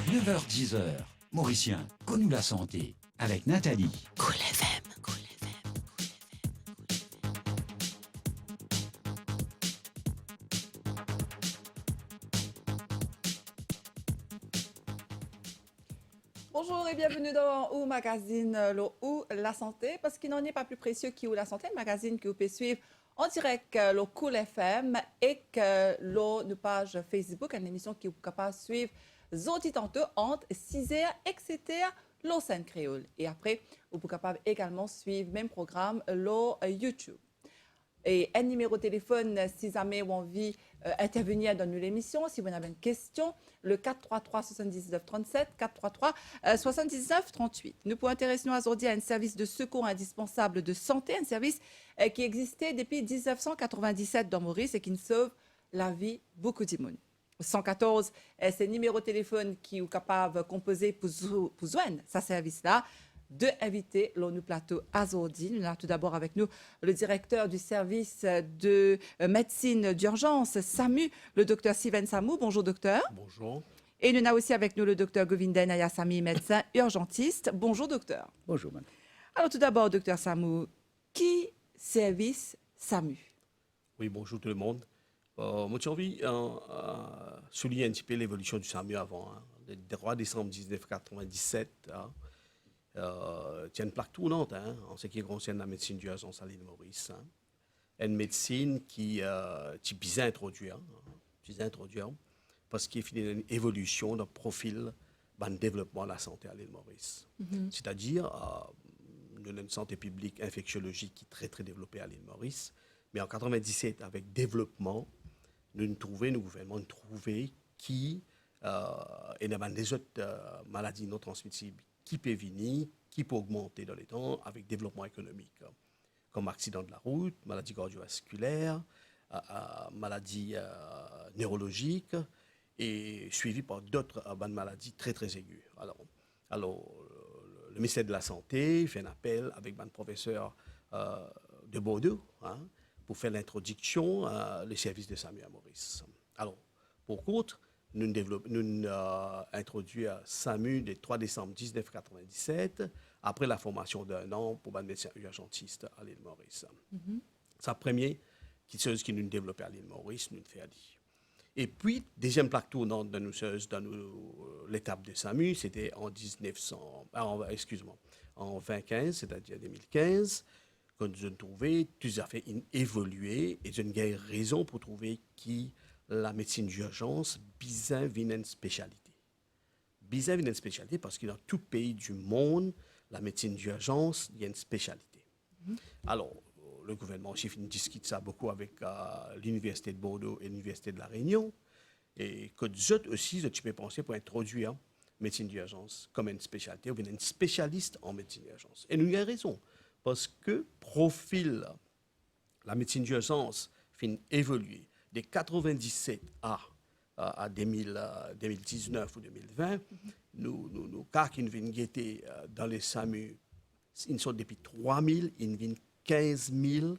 9h-10h, Mauricien, connu la santé, avec Nathalie. Cool FM, Cool FM. Bonjour et bienvenue dans OU Magazine, le OU La Santé, parce qu'il n'en est pas plus précieux qu'OU La Santé, le magazine que vous pouvez suivre en direct le Cool FM et que nos pages Facebook, une émission qui est capable de suivre zodi tantôt entre 6h, etc. le scène créole. Et après, vous pouvez capable également suivre le même programme le YouTube. Et un numéro de téléphone, si jamais vous avez envie d'intervenir dans l'émission, si vous avez une question, le 433 79 37, 433 79 38. Nous pouvons intéresser nous aujourd'hui à un service de secours indispensable de santé, un service qui existait depuis 1997 dans Maurice et qui sauve la vie beaucoup de monde. 114, c'est le numéro de téléphone qui est capable de composer pour joindre ce service-là. Deux invités, l'on nous plateau aujourd'hui. Nous avons tout d'abord avec nous le directeur du service de médecine d'urgence, SAMU, le docteur Steven Samou. Bonjour, docteur. Bonjour. Et nous avons aussi avec nous le docteur Govinden Ayasami, médecin urgentiste. Bonjour, docteur. Bonjour, madame. Alors, tout d'abord, docteur Samou, qui service SAMU? Oui, bonjour tout le monde. Moi, j'ai envie de souligner un petit peu l'évolution du SAMU avant. Le 3 décembre 1997, il y a une plaque tournante en ce qui concerne la médecine d'urgence à l'île Maurice. Une médecine qui est bien introduite, parce qu'il y a une évolution d'un profil dans le développement de la santé à l'île Maurice. C'est-à-dire, nous avons une santé publique infectiologique qui est très, très développée à l'île Maurice. Mais en 1997, avec développement, nous gouvernement trouvé qui et des autres maladies non transmissibles qui peuvent venir, qui peuvent augmenter dans les temps avec développement économique, comme accident de la route, maladie cardiovasculaire, maladies neurologiques et suivi par d'autres maladies très très aiguës. Alors, le ministère de la Santé fait un appel avec un professeur de Bordeaux pour faire l'introduction les services de SAMU à Maurice. Alors, pour contre, nous avons introduit SAMU le 3 décembre 1997, après la formation d'un an pour un médecin urgentiste à l'île Maurice. C'est la première chose qui nous développée à l'île Maurice, nous fait dit. Et puis, deuxième plaque tournante dans l'étape de SAMU, c'était en 2015, c'est-à-dire 2015, quand nous avons trouvé, tout a fait évoluer et nous avons raison pour trouver qui la médecine d'urgence, bizarre vient une spécialité. Bizarre vient une spécialité parce que dans tout pays du monde, la médecine d'urgence, il y a une spécialité. Alors, le gouvernement aussi discute ça beaucoup avec l'Université de Bordeaux et l'Université de La Réunion. Et que d'autres aussi, tu peux penser pour introduire médecine d'urgence comme une spécialité, ou bien un spécialiste en médecine d'urgence. Et nous avons raison, parce que profil, la médecine d'urgence fin évoluer de 97 à 2019 ou 2020, nos cas qui viennent guetter dans les SAMU, ils sont depuis 3 000, ils viennent 15 000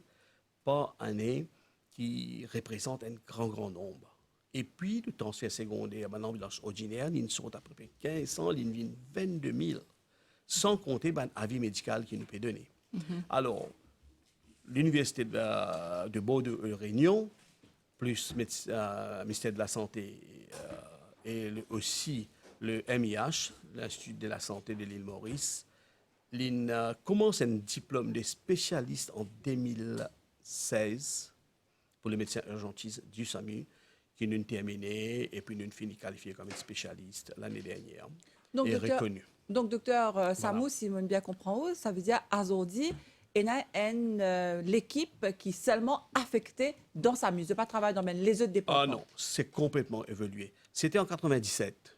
par année, qui représentent un grand nombre. Et puis, le transfert secondaire, l'ambulance ordinaire, ils sont à peu près 1500, ils viennent 22 000, sans compter l'avis médical qu'ils nous peut donner. Alors, l'Université de Bordeaux et Réunion, plus le ministère de la Santé et aussi le MIH, l'Institut de la Santé de l'île Maurice, commence un diplôme de spécialiste en 2016 pour les médecins urgentistes du SAMU, qui nous terminé et puis nous fini qualifié comme spécialiste l'année dernière. Donc, et docteur, reconnu. Donc, docteur Samou, Voilà. si je bien comprends, ça veut dire aujourd'hui, il y a l'équipe qui est seulement affectée dans SAMU, ne pas travailler dans les autres départements. Ah non, c'est complètement évolué. C'était en 97.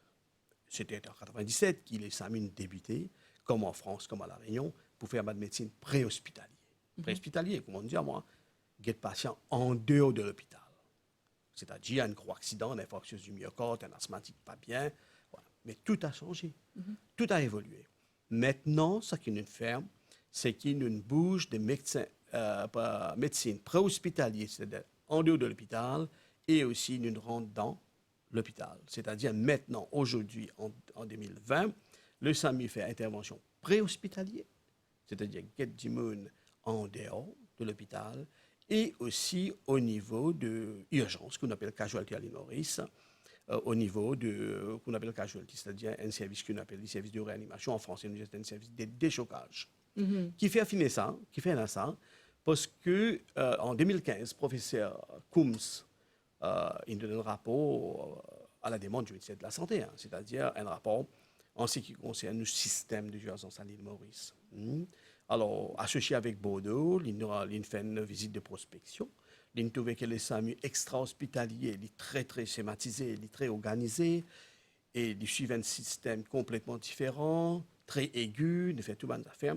C'était en 97 qu'il est SAMU débuté, comme en France, comme à La Réunion, pour faire de médecine préhospitalier. Préhospitalier, comment dire, moi, guette patient en dehors de l'hôpital. C'est-à-dire un gros accident, un infarctus du myocarde, un asthmatique pas bien. Voilà. Mais tout a changé. Tout a évolué. Maintenant, ce qui nous fait, c'est qu'il nous bouge de médecine préhospitalier, c'est-à-dire en dehors de l'hôpital, et aussi nous rentre dans l'hôpital. C'est-à-dire maintenant, aujourd'hui, en 2020, le SAMU fait intervention préhospitalière, c'est-à-dire get du monde en dehors de l'hôpital, et aussi au niveau de urgence, qu'on appelle casualty à l'île Maurice, au niveau de qu'on appelle casualty, c'est-à-dire un service qu'on appelle le service de réanimation en français, c'est un service de déchocage. Qui fait affiner ça, qui fait là ça, parce que en 2015, professeur Coombs, il donne un rapport à la demande du ministère de la Santé, hein, c'est-à-dire un rapport en ce qui concerne le système de urgence à l'île Maurice. Alors, associé avec Bordeaux, il fait une visite de prospection. Il trouve que le SAMU extra-hospitalier est très, très schématisé, il est très organisé, et il suit un système complètement différent, très aigu, il fait tout bonnes affaires.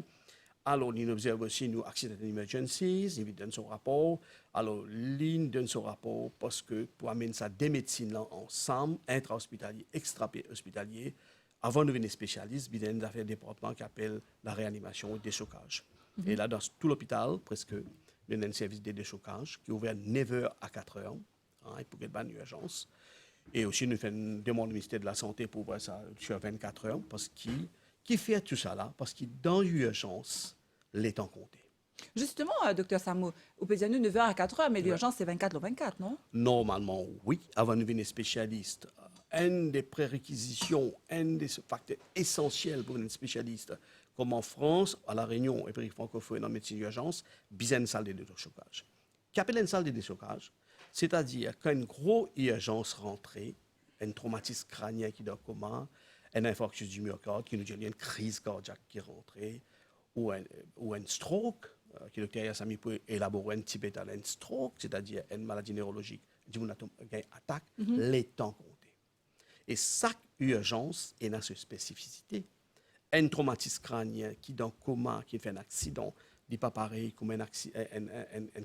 Alors, il observe aussi nos accident emergencies, il donne son rapport. Alors, il donne son rapport parce que pour amener ça des médecines là ensemble, intra-hospitalier, extra-hospitalier, avant de devenir spécialiste, il y a une affaire de département qui appelle la réanimation et le déchocage. Et là, dans tout l'hôpital, presque, il y a un service de déchocage qui est ouvert de 9h à 4h, hein, pour qu'il y ait une urgence. Et aussi, nous faisons une demande au ministère de la Santé pour voir ça sur 24 heures, parce qui fait tout ça là, parce que dans l'urgence, les temps comptés. Justement, docteur Samou, vous pouvez dire nous 9h à 4h, mais l'urgence, c'est 24h/24, non? Normalement, oui. Avant de devenir spécialiste, une des préréquisitions, un des facteurs essentiels pour un spécialiste, comme en France, à La Réunion et pays francophone en médecine d'urgence, besoin une salle de déchocage. Qu'appelle une salle de déchocage? C'est-à-dire qu'une grosse urgence rentrée, un traumatisme crânien qui doit comment, un infarctus du myocarde qui nous dit une crise cardiaque qui est rentrée, ou un stroke, qui le docteur Sami peut élaborer un type un stroke, c'est-à-dire une maladie neurologique, une attaque, les temps comptés. Et chaque urgence est dans cette spécificité. Un traumatisme crânien qui dans coma, qui fait un accident, n'est pas pareil comme une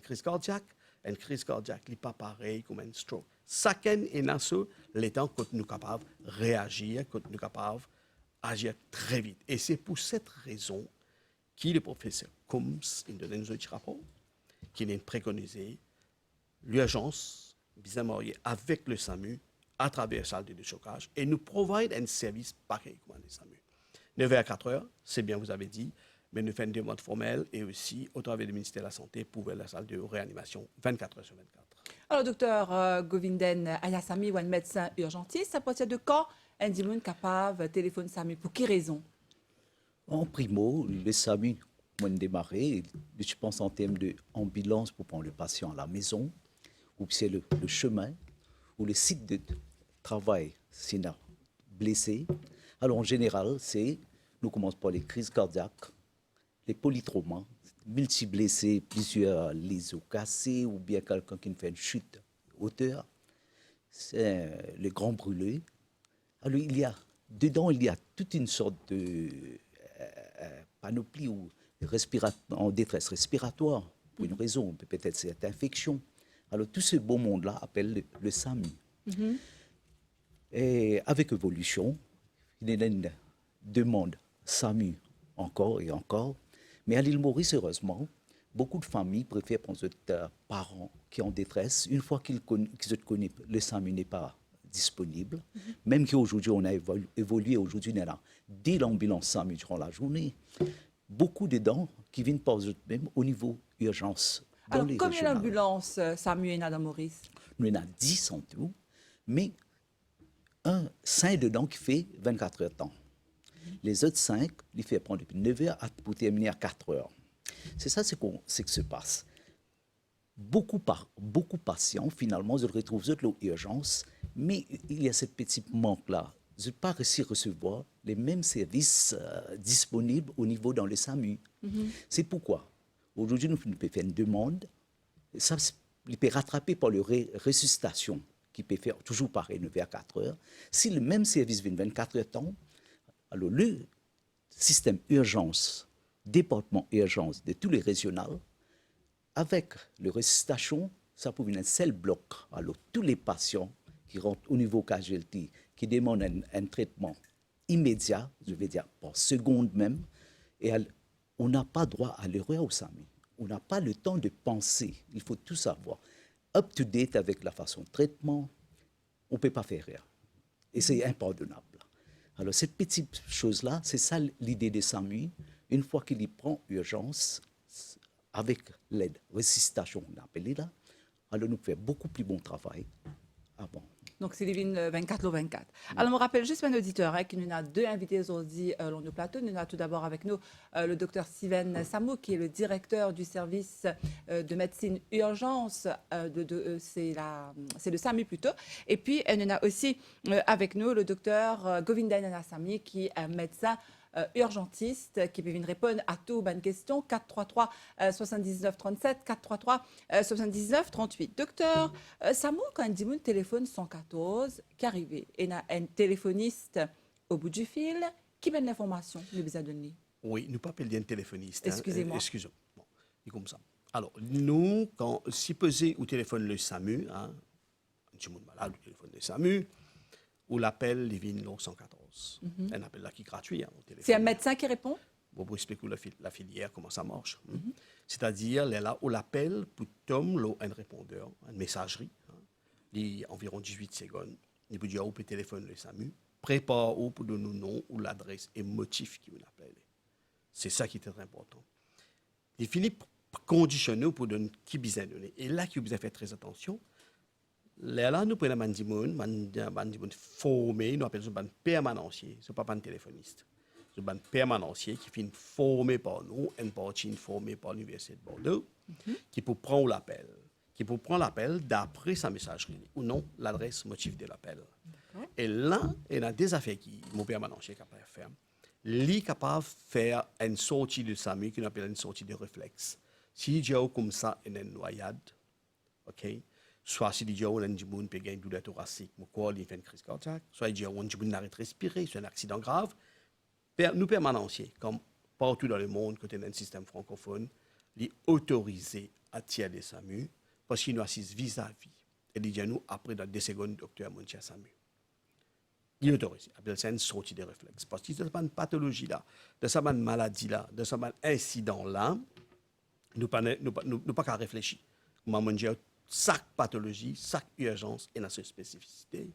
crise cardiaque. Une crise cardiaque n'est pas pareil comme un stroke. Chacun est dans ce les temps que nous sommes capables de réagir, que nous sommes capables d'agir très vite. Et c'est pour cette raison que le professeur Coombs, il donne un autre rapport, qui a préconisé l'urgence, bizarrement avec le SAMU, à travers la salle de déchocage, et nous provide un service pareil comme le SAMU. 9h à 4h, c'est bien, vous avez dit, mais nous faisons une demande formelle et aussi au travers du ministère de la Santé pour la salle de réanimation 24h/24. Alors, docteur Govinden Ayasami, un médecin urgentiste, à partir de quand un monde capable de téléphoner SAMU? Pour quelle raison? En primo, le SAMU, on démarrer, je pense en termes d'ambulance pour prendre le patient à la maison, ou c'est le chemin, ou le site de travail, s'il a blessé. Alors en général, nous commençons par les crises cardiaques, les polytraumas, multi-blessés, plusieurs lésions cassées, ou bien quelqu'un qui fait une chute hauteur, c'est les grands brûlés. Alors dedans, il y a toute une sorte de panoplie ou en détresse respiratoire, pour une raison, peut-être cette infection. Alors tout ce beau monde-là appelle le SAMU. Et avec évolution, il y a une demande SAMU encore et encore. Mais à l'île Maurice, heureusement, beaucoup de familles préfèrent prendre leurs parents qui sont en détresse. Une fois qu'ils connaissent, le SAMU n'est pas disponible. Même qu'aujourd'hui, on a évolué, aujourd'hui, on a dès l'ambulance SAMU durant la journée. Beaucoup de dents qui viennent par eux-mêmes au niveau urgence. Alors, combien d'ambulances SAMU dans Maurice? Nous en avons 10 en tout, mais 5 dedans qui fait 24 heures de temps. Les autres 5, ils font prendre depuis 9 heures pour terminer à 4 heures. C'est ça ce qui se passe. Beaucoup de patients, finalement, se retrouvent dans l'urgence, mais il y a ce petit manque-là. Je n'ai pas réussi à recevoir les mêmes services disponibles au niveau dans le SAMU. C'est pourquoi, aujourd'hui, nous pouvons faire une demande. Ça peut rattraper par le ressuscitation, qui peut faire toujours pareil, 9 à 4 heures. Si le même service vient 24 heures de temps, alors le système urgence, département urgence de tous les régionales, avec le ressuscitation, ça peut venir un seul bloc. Alors tous les patients qui rentrent au niveau casualty, qui demandent un traitement immédiat, je vais dire par seconde même, et on n'a pas droit à l'erreur au SAMU. On n'a pas le temps de penser. Il faut tout savoir. Up to date avec la façon de traitement, on ne peut pas faire rien. Et c'est impardonnable. Alors, cette petite chose-là, c'est ça l'idée des SAMU. Une fois qu'il y prend urgence, avec l'aide, resuscitation, on appelle là, alors nous faisons beaucoup plus bon travail avant. Donc, c'est Livine 24 le 24. Alors, je me rappelle juste un auditeur qui nous a deux invités aujourd'hui dans le plateau. Nous avons tout d'abord avec nous le docteur Steven Samou, qui est le directeur du service de médecine urgence. C'est le SAMU plutôt. Et puis, nous avons aussi avec nous le docteur Govindan Nanasamy, qui est un médecin urgentiste qui peut venir répondre à toutes bonnes questions. 433 79 37, 433 79 38. Docteur Samou, quand on dit mon téléphone 114 qui arrive et il y a un téléphoniste au bout du fil qui donne l'information, le besoin de donner. Oui, nous pas appeler un téléphoniste. Excusez-moi. Excusez-moi. Bon, c'est comme ça. Alors, nous, quand si peser au téléphone le SAMU, un petit monde malade au téléphone le SAMU, ou l'appel les vignes 114. Un appel là qui est gratuit au téléphone. C'est un médecin qui répond? Bon, pour expliquer la filière, comment ça marche. C'est-à-dire, là où l'appel, pour Tom, un répondeur, une messagerie, il environ 18 secondes. Il peut dire au téléphone le SAMU, prépare pour donner le nom ou l'adresse et motif qui vous appelle. C'est ça qui est très important. Il finit par conditionner pour donner qui besoin donner. Et là, qui vous a fait très attention. Là, nous prenons un bandimoun formé, nous appelons ça un permanencier, ce n'est pas un téléphoniste. C'est un permanencier qui finit formé par nous, une partie formée par l'Université de Bordeaux, qui peut prendre l'appel. Qui peut prendre l'appel d'après sa messagerie, ou non, l'adresse motif de l'appel. Et là, il y a des affaires qui, mon permanencier est capable de faire. Il est capable de faire une sortie de SAMU, qu'on appelle une sortie de réflexe. Si il y a comme ça une noyade, OK? Soit si il y a un gens qui a une douleur thoracique, il fait une crise cardiaque, soit il y a un gens qui arrête de respirer, c'est un accident grave. Nous, permanenciers, comme partout dans le monde, quand on a un système francophone, il est autorisé à tirer des SAMU parce qu'il nous assiste vis-à-vis. Et il dit à nous, après, dans 2 secondes, docteur Montia SAMU. Il est autorisé. C'est une sortie de réflexe. Parce que c'est une pathologie là, de cette maladie là, de cet incident là, nous n'avons pas qu'à réfléchir. Maman dit, chaque pathologie, chaque urgence a sa spécificité.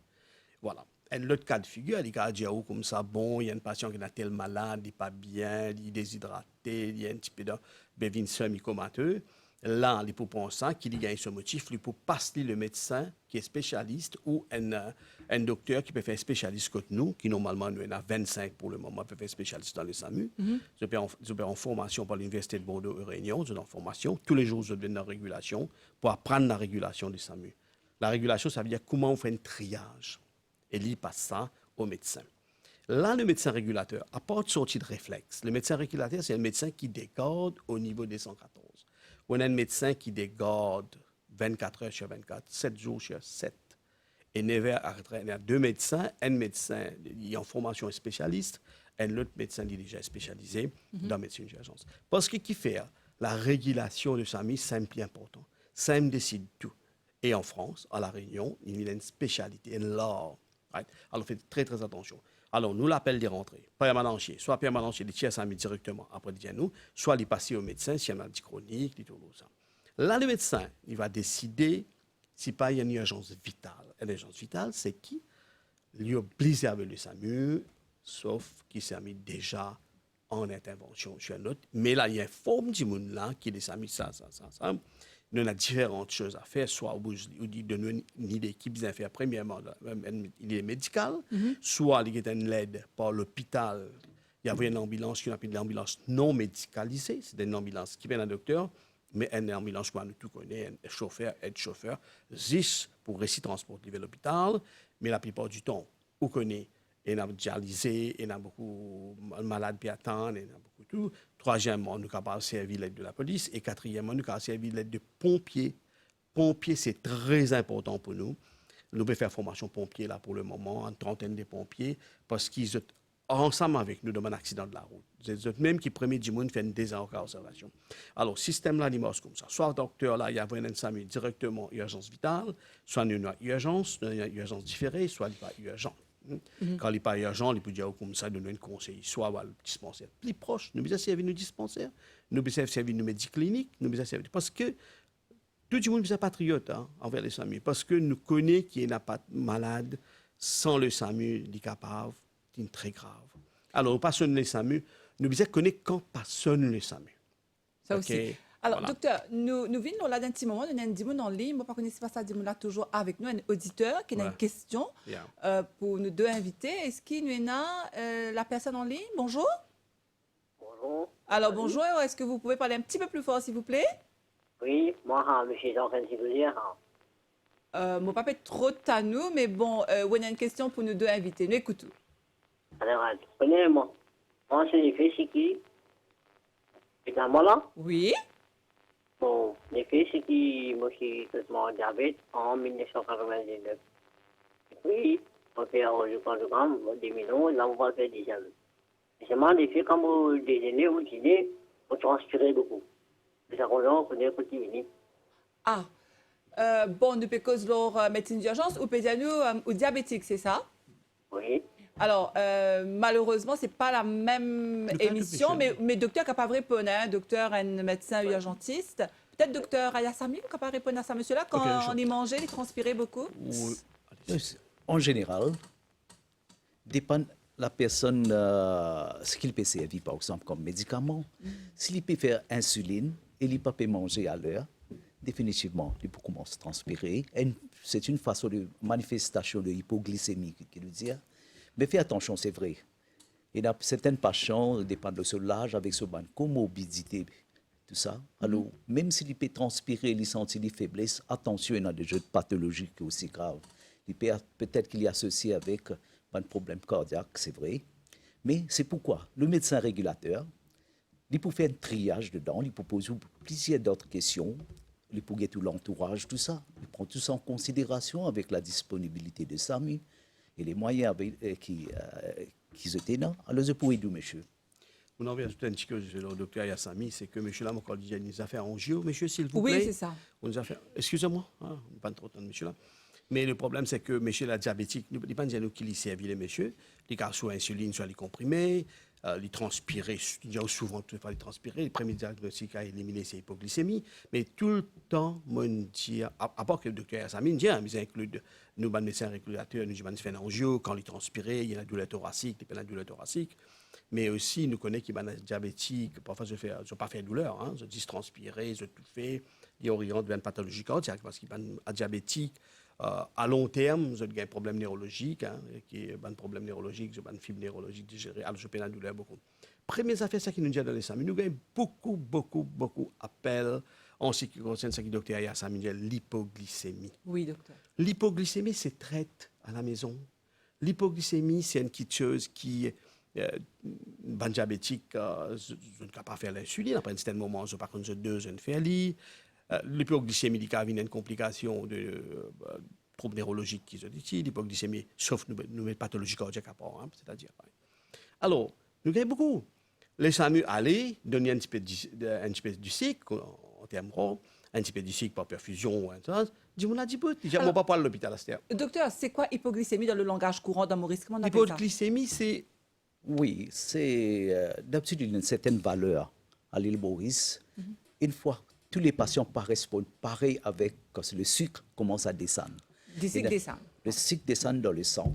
Voilà. Et l'autre cas de figure, il y a des comme ça, bon, il y a une patient qui est tel malade, il n'est pas bien, il est déshydraté, il y a un petit peu de semi-comateux. Là, il peut prendre ça, qu'il y a ce motif, il peut passer le médecin qui est spécialiste ou un docteur qui peut faire spécialiste comme nous, qui normalement, nous en a 25 pour le moment, peut faire spécialiste dans les SAMU. Je suis en formation par l'Université de Bordeaux et Réunion, je suis en formation. Tous les jours, je viens en régulation pour apprendre la régulation des SAMU. La régulation, ça veut dire comment on fait un triage. Et il passe ça au médecin. Là, le médecin régulateur, à part de sortie de réflexe, le médecin régulateur, c'est un médecin qui dégarde au niveau des 114. On a un médecin qui dégarde 24 heures sur 24, 7 jours sur 7. Et 9 heures arrêterait. Il y a 2 médecins, un médecin il est en formation spécialiste, un autre médecin il est déjà spécialisé dans la médecine d'urgence. Parce que qui fait la régulation de SAMU, c'est un plus important. SAMU décide tout. Et en France, à La Réunion, il y a une spécialité, une law. Right? Alors, faites très, très attention. Alors, nous l'appel des rentrées, permanencier, soit permanencier, il tire SAMU directement après il nous, soit il passe au médecin s'il y a une maladie chronique, tout ça. Là, le médecin, il va décider si pas il y a une urgence vitale. Une urgence vitale, c'est qui? Il est obligé avec le SAMU, sauf qu'il s'est mis déjà en intervention sur un autre. Mais là, il y a une forme du monde là qui est SAMU, ça. Nous avons différentes choses à faire, soit au bout de nous une idée qui vient faire premièrement une idée médicale, soit il y a une aide par l'hôpital. Il y avait une ambulance qu'on appelle l'ambulance non médicalisée, c'est une ambulance qui vient d'un docteur, mais une ambulance qu'on tout connaît, un chauffeur, aide-chauffeur, juste pour réussir transporter vers l'hôpital, mais la plupart du temps, on connaît. Il y a dialysé, il y a beaucoup de malades qui attendent, il y a beaucoup de tout. Troisièmement, nous avons servi l'aide de la police. Et quatrièmement, nous avons servi l'aide de pompiers. Pompiers, c'est très important pour nous. Nous pouvons faire formation pompiers là pour le moment, une trentaine de pompiers, parce qu'ils sont ensemble avec nous dans un accident de la route. C'est même qui premier du monde fait une désincarcération. Alors, système là, il marche comme ça. Soit le docteur là, il y a un SAMU directement urgence vitale, soit une urgence différée, soit il n'y a pas urgent. Quand il n'est pas urgent, il peut dire comme ça, donner un conseil, soit à le dispensaire plus proche. Nous besoin servir nos dispensaires, nous besoin servir nos médicliniques, nous besoin servir. Parce que tout le monde est patriote hein, envers le SAMU parce que nous connaissons qu'il n'y a pas de malade sans le SAMU, il est capable, c'est très grave. Alors, personne le SAMU, nous devons connaître quand personne le SAMU. Ça OK? aussi. Alors, Voilà. docteur, nous venons là d'un petit moment, nous avons un petit en ligne. Moi, par contre, pas ça, là toujours avec nous, un auditeur qui a une Ouais. question Yeah. pour nous deux invités. Est-ce qu'il nous a la personne en ligne? Bonjour. Bonjour. Alors, bonjour. Est-ce que vous pouvez parler un petit peu plus fort, s'il vous plaît? Oui, moi, monsieur Jean-Claude Siboulier. Mon papa est trop à nous, mais bon, on a une question pour nous deux invités. Nous écoutons. Alors, premièrement, moi, c'est l'effet, c'est qui? Évidemment, là, Oui. bon, l'effet, c'est qui, moi, je suis traitement diabète en 1999. Et puis, on fait un programme en 2011, là, on va faire des examens. Et seulement, l'effet, quand vous déjeunez, vous dînez, vous transpirez beaucoup. Et ça, on connaît petit minute. Ah. Bon, nous peut cause leur médecine d'urgence ou pédiano ou diabétique, c'est ça? Oui. Alors, malheureusement, c'est pas la même Docteur émission, Dupéchel. mais docteur est capable de répondre, hein, docteur est un médecin urgentiste. Peut-être docteur Ayassami, est capable de répondre à ça, monsieur-là, quand Ok, je- on y mangeait, il transpirait beaucoup. Oui. Allez, En général, dépend la personne, ce qu'il peut servir, par exemple, comme médicament. S'il peut faire insuline et il ne peut pas manger à l'heure, définitivement, il peut commencer à transpirer. C'est une façon de manifestation de hypoglycémie, qui veut dire. Mais fais attention, c'est vrai. Il y a certaines patients, dépendent de son âge, avec ce ban comorbidité, tout ça. Alors, même s'il peut transpirer, il sentit des faiblesses, attention, il y a des jeux pathologiques aussi graves. Peut-être qu'il est associé avec un problème cardiaque, c'est vrai. Mais c'est pourquoi le médecin régulateur, il peut faire un triage dedans, il peut poser plusieurs d'autres questions, il peut guetter tout l'entourage, tout ça. Il prend tout ça en considération avec la disponibilité de SAMU et les moyens qui étaient là. Alors, je pourrais dire, monsieur. On en vient ajouter un petit peu sur le docteur Yassami, c'est que monsieur là, mon candidat, il nous a fait un angio, monsieur, s'il vous Oui, plaît. c'est ça. On nous a fait, excusez-moi, hein, pas trop de temps de monsieur là. Mais le problème, c'est que monsieur là, diabétique, nous ne pas dire qui lui servi les messieurs, les gars soit insuline, soit les comprimés, les transpirer, il y a souvent tout les transpirer, les premiers diagnostics à éliminer, c'est hypoglycémie, mais tout le temps, moi, on dit, à part que le docteur Yassami me dit, hein, mais inclut nous, les médecins régulateurs, nous, on fait un angio, quand il transpirait, il y a la douleur thoracique, il y a la douleur thoracique. Mais aussi, nous connaissons qu'il y a des diabétiques, parfois, je ne pas fait douleur, hein, je dis transpirer, je tout fait, ils orientent vers une pathologie cardiaque, parce qu'il y a un diabétique, à long terme, vous avez un problème neurologique, hein, qui est un problème neurologique, j'ai une fibre neurologique digérée, alors je peux la douleur beaucoup. Première affaire, ça qui nous dit dans les SAMU, nous avons beaucoup d'appels en ce qui concerne ce que le docteur Yassami dit, l'hypoglycémie. Oui, docteur. L'hypoglycémie, c'est traite à la maison. L'hypoglycémie, c'est une petite chose qui ban diabétique, je ne peux pas faire l'insuline. Après un certain moment, je par contre, je ne fais lit. L'hypoglycémie, il y a une complication de troubles neurologiques qui se disent. L'hypoglycémie, sauf nous pathologie cardiaque à part, hein, c'est-à-dire. Alors, nous avons beaucoup. Les SAMU allaient donner un petit peu du cycle, en termes gros, un petit peu du cycle par perfusion, dis-moi la diboute. Dis-moi pas à l'hôpital à cette Docteur, c'est quoi hypoglycémie dans le langage courant dans Maurice? Comment on appelle ça? L'hypoglycémie, c'est. Oui, c'est d'habitude une certaine valeur à l'île Maurice. Une fois, tous les patients correspondent pareil avec quand le sucre commence à descendre. Du cycle des sangs. Le sucre descend dans le sang.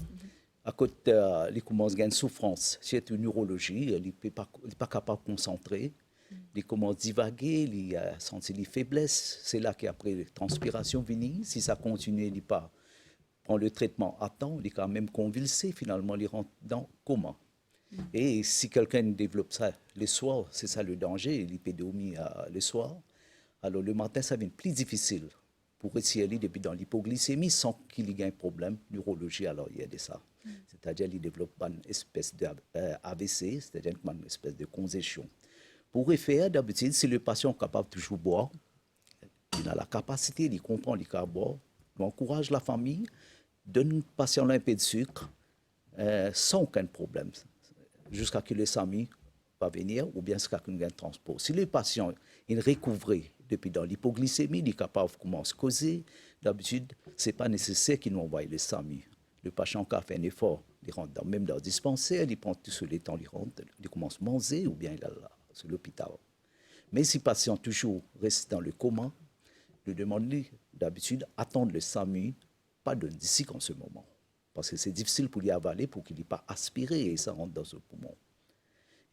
À côté, il commence à avoir une souffrance. C'est une neurologie, il n'est pas capable de concentrer. Il commence à divaguer, il a senti des faiblesses. C'est là qu'après la transpiration vient. Si ça continue, il pas prend le traitement à temps, il est quand même convulsé. Finalement, il rentre dans le coma. Et si quelqu'un développe ça le soir, c'est ça le danger, l'hypédomie le soir. Alors le matin, ça devient plus difficile pour essayer depuis dans l'hypoglycémie sans qu'il y ait un problème neurologique. Alors il y a de ça. C'est-à-dire qu'il développe une espèce d'AVC, c'est-à-dire une espèce de congestion. Pour faire, d'habitude, si le patient est capable de toujours boire, il a la capacité, il comprend, il peut boire, il encourage la famille, donne au patient un peu de sucre sans aucun problème, jusqu'à ce que le SAMU va venir ou bien jusqu'à ce qu'il y ait un transport. Si le patient est recouvré depuis dans l'hypoglycémie, il est capable de commencer à causer, d'habitude, ce n'est pas nécessaire qu'il nous envoie le SAMU. Le patient qui a fait un effort, il rentre même dans le dispensaire, il prend tout sur le temps, il rentre, il commence à manger ou bien il est là, sur l'hôpital. Mais si le patient toujours reste dans le coma, de demander d'habitude attendre le SAMU, pas de d'ici en ce moment. Parce que c'est difficile pour lui avaler, pour qu'il n'ait pas aspiré et ça rentre dans ce poumon.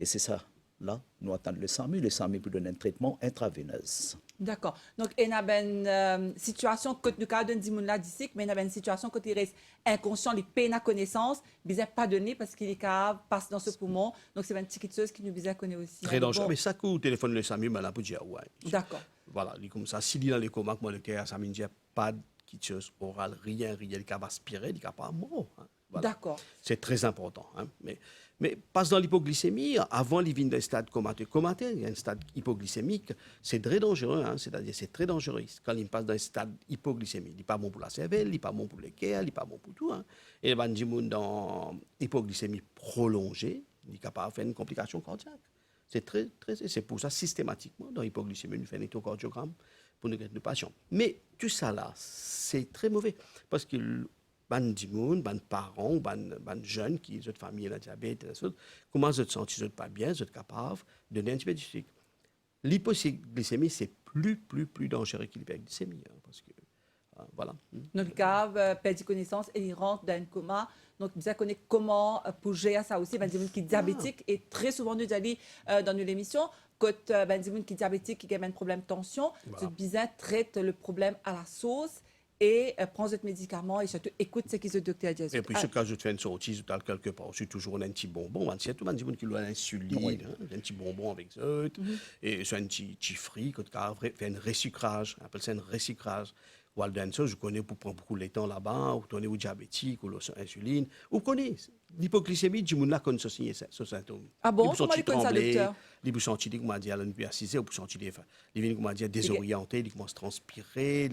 Et c'est ça. Là, nous attendons le SAMU pour donner un traitement intraveineux. D'accord. Donc, il y a une situation que nous avons dit d'ici, mais il y a une situation que il reste inconscient, il peine à connaissance, il ne pas donné parce qu'il est capable passe dans ce poumon. Donc, c'est une petite chose qui nous a connaît aussi. Très dangereux. Mais ça, quand téléphone le SAMU, là, pour dire, ouais. D'accord. Voilà, il est comme ça. S'il est dans les comas, moi, le cœur, ça me dit pas de quelque chose oral, rien, il est capable d'aspirer, il est capable de mort. Hein. Voilà. D'accord. C'est très important. Hein. Mais passe dans l'hypoglycémie, avant il vient d'un stade comateux. Il y a un stade hypoglycémique, c'est très dangereux. Hein. C'est-à-dire, c'est très dangereux. Quand il passe dans un stade hypoglycémique, il n'est pas bon pour la cervelle, il n'est pas bon pour le cœur, il n'est pas bon pour tout. Hein. Et dans l'hypoglycémie prolongée, il est capable de faire une complication cardiaque. C'est pour ça, systématiquement, dans l'hypoglycémie, nous faisons un échocardiogramme pour nous guérir nos patients. Mais tout ça là, c'est très mauvais. Parce que ban dimoun, ban parents, ban jeunes qui ont famille et la diabète, comment ils se sentent pas bien, ils sont capables de donner un antibiotique. L'hypoglycémie, c'est plus dangereux que l'hyperglycémie. Hein, parce que, voilà. Donc, il perd connaissance et il rentre dans un coma. Donc, vous connaissez comment pour gérer ça aussi. Ben, qui est diabétique et très souvent, nous allons dans l'émission, quand ben, qui est diabétique, qui a un problème de tension, ce bizarre traite le problème à la sauce et prend ce médicament et surtout écoute ce que le docteur dit. Et puis, quand je fais une sortie, je suis quelque part, c'est toujours un petit bonbon. C'est tout le monde qui a l'insuline, un petit bonbon avec ça. Et c'est un petit fruit, quand on fait un resucrage, on appelle ça un resucrage. Waldenso, je connais pour prendre beaucoup de temps là-bas, ou on est au diabétique, ou l'insuline. Vous connaissez l'hypoglycémie, du monde là connaît ce symptôme. Ah bon, comment il connaît ça, docteur? Il peut sentir, comme on dit, à l'université, il peut sentir, il vient désorienté, il commence à transpirer,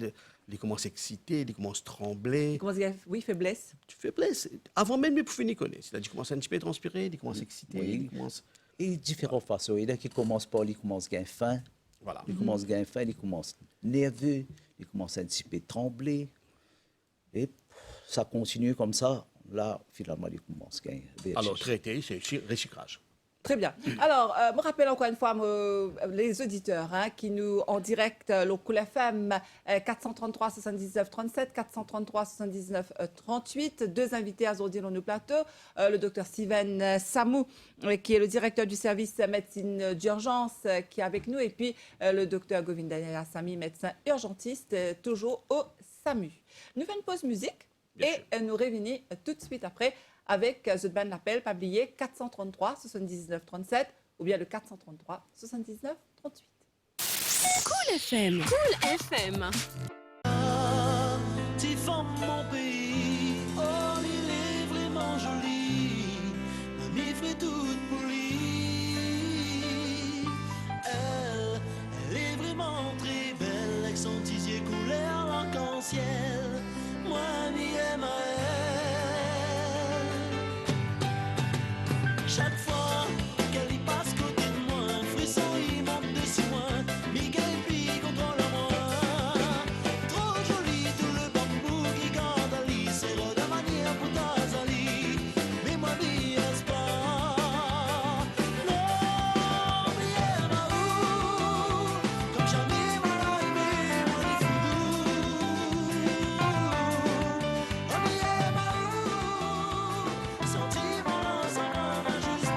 il commence à exciter, il commence à trembler. Il commence à oui, faiblesse. Faiblesse. Avant même, il peut finir connaître. C'est-à-dire, il commence à un petit peu transpirer, il commence à exciter, il commence. Et différentes façons. Il y a qui commence par, il commence à gagner faim. Voilà. Il commence à gagner faim, il commence nerveux, il commence à un petit peu trembler. Et ça continue comme ça. Là, finalement, il commence à gagner. Alors, traiter, c'est recyclage. Très bien. Alors, je me rappelle encore une fois les auditeurs qui nous en direct, le Cool FM 433 79 37, 433 79 38. Deux invités aujourd'hui dans nos plateaux. Le docteur Steven Samou, qui est le directeur du service médecine d'urgence, qui est avec nous. Et puis, le docteur Govindaniel Assami, médecin urgentiste, toujours au SAMU. Nous faisons une pause musique et nous revenons tout de suite après avec The Band l'appel, pas oublier 433 79 37 ou bien le 433 79 38. Cool FM. Cool FM. Petite femme, mon pays, oh, il est vraiment joli. Mamie fait toute polie. Elle est vraiment très belle, avec son tisier couleur l'arc-en-ciel. Moi, m'y aime à elle. Chaque fois qu'elle y passe côté de moi, un frisson il monte dessus moi. Miguel puis contrôle moi. Trop joli tout le bambou qui garde Ali. C'est de manière pour Tazali. Mais moi n'y est pas. Non, m'y aime à où. Comme jamais m'a aimé, moi les foudous. Oh, m'y aime à où. Sentiment là, ça m'a juste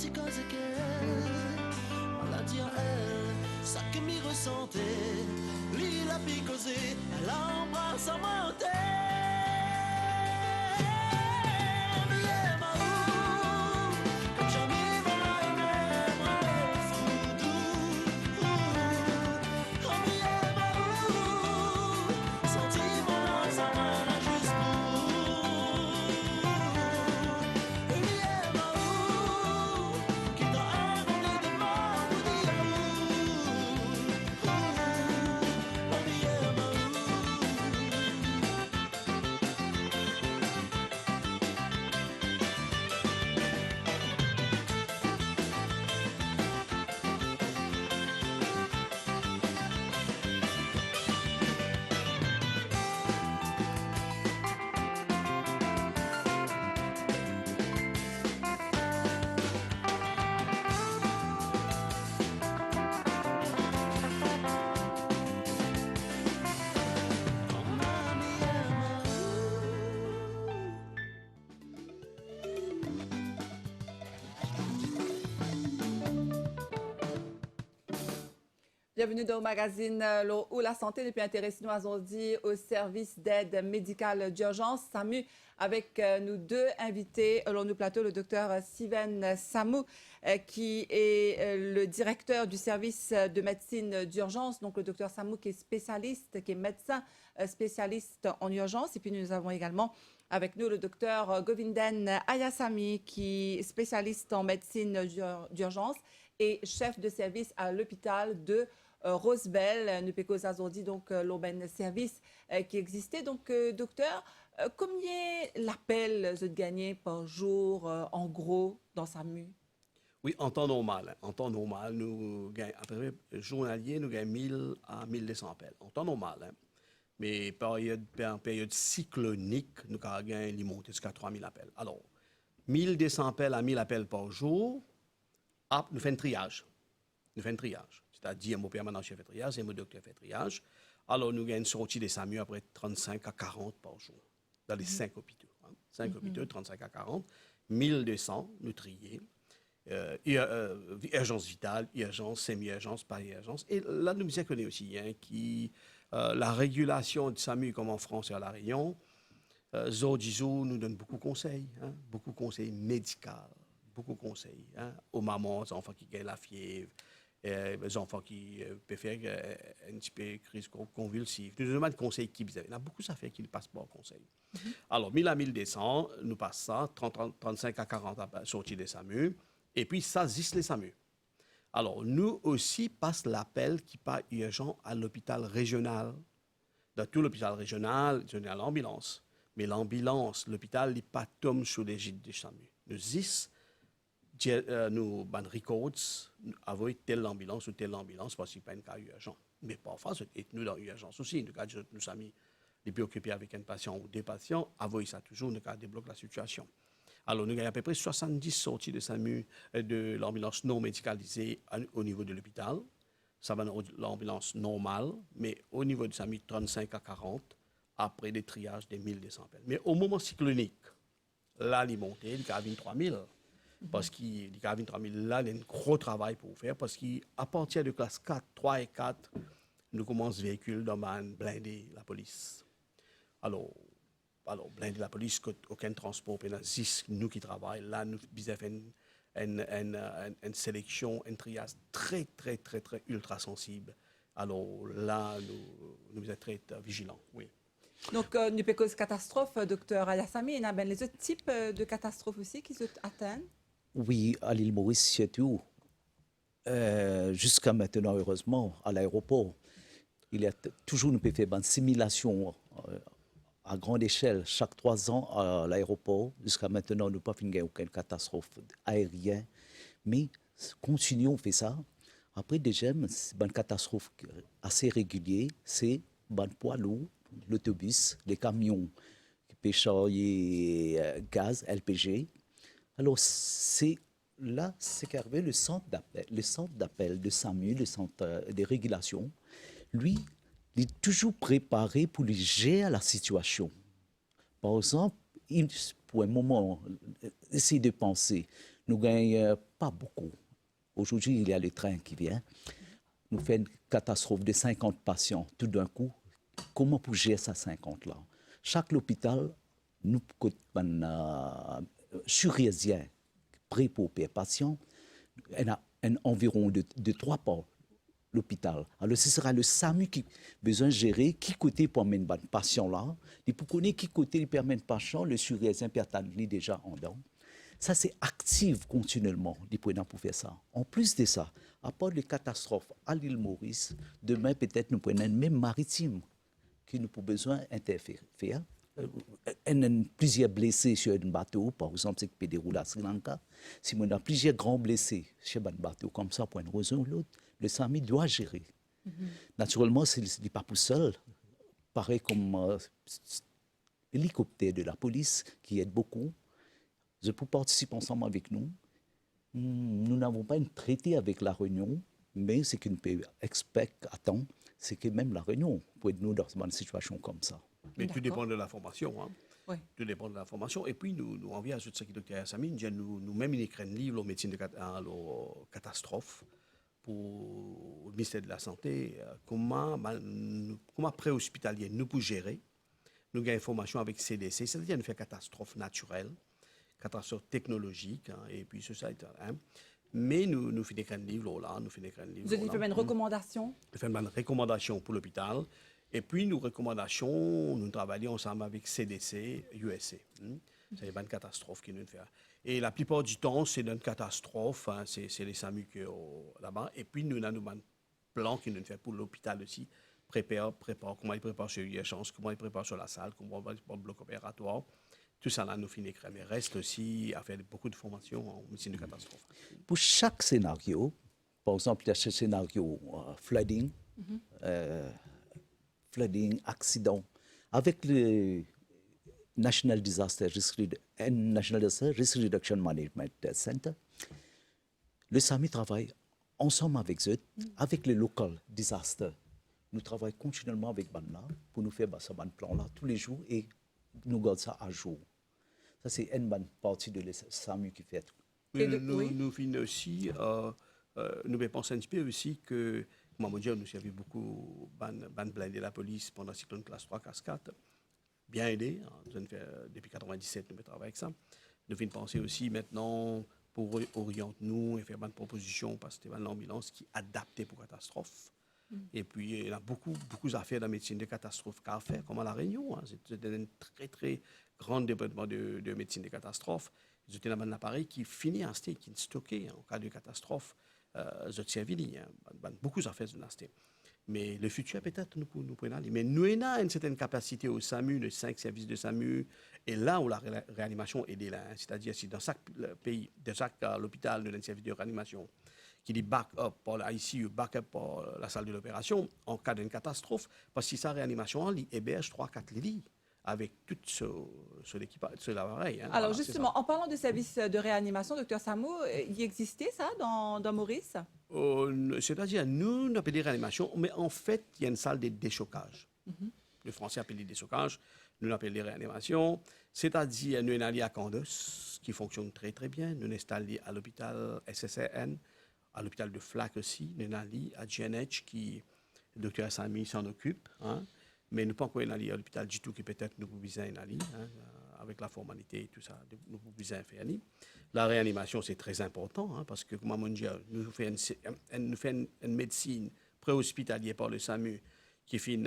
si cose che maladie a elle, ça che mi ressentait, lui la picosé, elle embrasse à monter. Bienvenue dans le magazine L'eau ou la santé. Depuis intéressé nous aujourd'hui au service d'aide médicale d'urgence SAMU avec nous deux invités au nous plateau, le docteur Steven Samou qui est le directeur du service de médecine d'urgence. Donc le docteur Samou qui est spécialiste, qui est médecin spécialiste en urgence. Et puis nous avons également avec nous le docteur Govindan Ayasamy qui est spécialiste en médecine d'urgence et chef de service à l'hôpital de Rosebel, nous pécos aujourd'hui, donc l'aubaine service qui existait. Donc, docteur, combien l'appel vous gagnez par jour, en gros, dans SAMU? Oui, en temps normal. En temps normal, nous gagnons, à peu près journalier, nous gagnons 1000 à 1200 appels. En temps normal, hein. Mais en période cyclonique, nous gagnons monter jusqu'à 3000 appels. Alors, 1200 appels à 1000 appels par jour, nous faisons un triage. Nous faisons un triage. C'est-à-dire, mon permanent chef fait triage et mon docteur fait triage. Alors, nous avons une sortie des SAMU après 35 à 40 par jour, dans les 5 hôpitaux. 5 hôpitaux, 35 à 40. 1200, nous trions. Urgence vitale, urgence, semi-urgence, pari-urgence. Et là, nous nous connaissons aussi la régulation du SAMU, comme en France et à La Réunion. Zordizo nous donne beaucoup de conseils, beaucoup de conseils médicaux, beaucoup de conseils aux mamans, aux enfants qui gagnent la fièvre, les enfants qui peuvent faire un petit peu de crise convulsive. Nous demandons des conseils qui vous avez. Il y a beaucoup de affaires qui ne passent pas au conseil. Alors, 1000 à 1200, nous passons ça, 35 à 40 sorties des SAMU, et puis ça existe les SAMU. Alors, nous aussi passons l'appel qui part urgent à l'hôpital régional. Dans tout l'hôpital régional, il y a l'ambulance. Mais l'ambulance, l'hôpital, n'est pas tombé sous l'égide du SAMU. Nous existe nous ban records avec telle ambulance ou telle ambulance parce qu'il n'y a pas un cas urgent. Mais parfois, nous dans l'urgence aussi, nous sommes les préoccupés avec un patient ou des patients, avec ça toujours, nous débloque la situation. Alors, nous avons à peu près 70 sorties de SAMU, de l'ambulance non médicalisée au niveau de l'hôpital. Ça va dans l'ambulance normale, mais au niveau du SAMU, 35 à 40, après des triages des 1200 appels. Mais au moment cyclonique, là, il est monté, il y a 23 000. Parce qu'il y a 23 000 là, il y a un gros travail pour faire. Parce qu'à partir de classe 4, 3 et 4, nous commençons véhicule dans blinder la police. Alors blinder la police, aucun transport, puis il y a 6 nous qui travaillons. Là, nous avons une sélection, un triage très, très, très, très ultra sensible. Alors là, nous sommes très vigilants, oui. Donc, nous peut cause catastrophe, docteur Ayasamy, il y a les autres types de catastrophes aussi qui se atteignent? Oui, à l'île Maurice, surtout. Jusqu'à maintenant, heureusement, à l'aéroport, il y a toujours une simulation à grande échelle, chaque 3 ans à l'aéroport. Jusqu'à maintenant, nous n'avons pas fait aucune catastrophe aérienne. Mais continuons à faire ça. Après, déjà, c'est une catastrophe assez régulière, c'est un poids lourd, l'autobus, les camions qui pêchent gaz, LPG. Alors, c'est qu'arrivé le centre d'appel de SAMU, le centre de régulation. Lui, il est toujours préparé pour gérer la situation. Par exemple, pour un moment, essayer de penser, nous gagnons pas beaucoup. Aujourd'hui, il y a le train qui vient. Nous fait une catastrophe de 50 patients tout d'un coup. Comment pour gérer ces 50-là? Chaque hôpital, nous avons chirurgien prêt pour les patients. Il y a environ de 3 par l'hôpital. Alors, ce sera le SAMU qui a besoin de gérer qui côté pour amener les patients là. Et pour connaître qui côté il permet de patient, le chirurgien peut attendre déjà en dedans. Ça, c'est actif continuellement, pour faire ça. En plus de ça, à part les catastrophes à l'île Maurice, demain, peut-être, nous prenons même maritime qui nous avons besoin d'interférer. Il y a plusieurs blessés sur un bateau, par exemple, ce qui peut dérouler à Sri Lanka. Si on a plusieurs grands blessés sur un bateau, comme ça, pour une raison ou l'autre, le SAMI doit gérer. Naturellement, ce n'est pas pour seul. Pareil comme l'hélicoptère de la police qui aide beaucoup. Je peux participer ensemble avec nous. Nous n'avons pas un traité avec la Réunion, mais ce qu'on peut attendre, c'est que même la Réunion peut être nous dans une situation comme ça. Mais tout dépend de la formation. Hein. Oui. Tout dépend de la formation. Et puis, nous en vient à ce que le docteur Samine, nous-mêmes, nous écrivons un livre en médecine de catastrophe pour le ministère de la Santé, comment pré-hospitalier nous pouvons gérer. Nous avons une formation avec CDC, c'est-à-dire nous fait catastrophe naturelle, catastrophe technologique, hein, et puis société. Hein. Mais nous finissons un livre là, nous finissons un livre. Vous avez fait une recommandation? Nous faisons une recommandation pour l'hôpital. Et puis, nous recommandations, nous travaillons ensemble avec CDC, USA. C'est une catastrophe qui nous fait. Et la plupart du temps, c'est une catastrophe, hein, c'est les SAMU qui sont là-bas. Et puis, nous avons un plan qui nous fait pour l'hôpital aussi. Prépare, comment il prépare sur l'urgence, comment il prépare sur la salle, comment il prépare le bloc opératoire. Tout ça, là, nous finissons. Mais reste aussi à faire beaucoup de formations en médecine de catastrophe. Pour chaque scénario, par exemple, il y a ce scénario flooding, accident, avec le National Disaster Risk Reduction Management Center, le SAMI travaille ensemble avec eux, avec les local disasters. Nous travaillons continuellement avec Banna pour nous faire ce plan-là tous les jours et nous gardons ça à jour. Ça, c'est une bonne partie de le SAMU qui fait. Nous finissons aussi, nous pensons un petit peu aussi que, comme on dit, nous avons beaucoup de blindés de la police pendant le cyclone classe 3, classe 4. Bien aidé. Depuis 1997, nous travaillons avec ça. Nous finissons penser aussi maintenant pour orienter nous et faire une proposition parce que c'est une ambulance qui est adaptée pour catastrophe. Et puis, il y a beaucoup d'affaires dans la médecine de catastrophe qu'à faire, comme à La Réunion. Hein. C'est un très, très grand département de médecine de catastrophe. Ils ont un appareil qui finit en state, qui est stocké en cas de catastrophe. Ils ont servi, beaucoup d'affaires dans la state. Mais le futur, peut-être, nous pouvons aller. Mais nous avons une certaine capacité au SAMU, les 5 services de SAMU, et là où la réanimation est là. Hein. C'est-à-dire, si dans chaque pays, dans chaque hôpital, nous avons un service de réanimation qui dit back-up pour l'ICU, back-up pour la salle de l'opération, en cas d'une catastrophe, parce que sa réanimation, il héberge 3-4 lits avec tout ce l'appareil. Hein. Alors, voilà, justement, en parlant de services de réanimation, docteur Samou, il existait ça dans Maurice? C'est-à-dire, nous appelons des réanimations, mais en fait, il y a une salle de déchocage. Le français appelle les déchocages, nous l'appelons les réanimations. C'est-à-dire, nous sommes allés à Candos, qui fonctionne très, très bien. Nous sommes allés à l'hôpital SSRN, à l'hôpital de Flac aussi. Nous sommes allés à GNH, qui le docteur Sami s'en occupe. Hein. Mais nous ne pouvons pas aller à l'hôpital du tout, qui peut-être nous pouvons aller, hein, avec la formalité et tout ça, nous pouvons faire aller. La réanimation, c'est très important, hein, parce que, comme on dit, nous faisons une médecine pré-hospitalière par le SAMU, qui est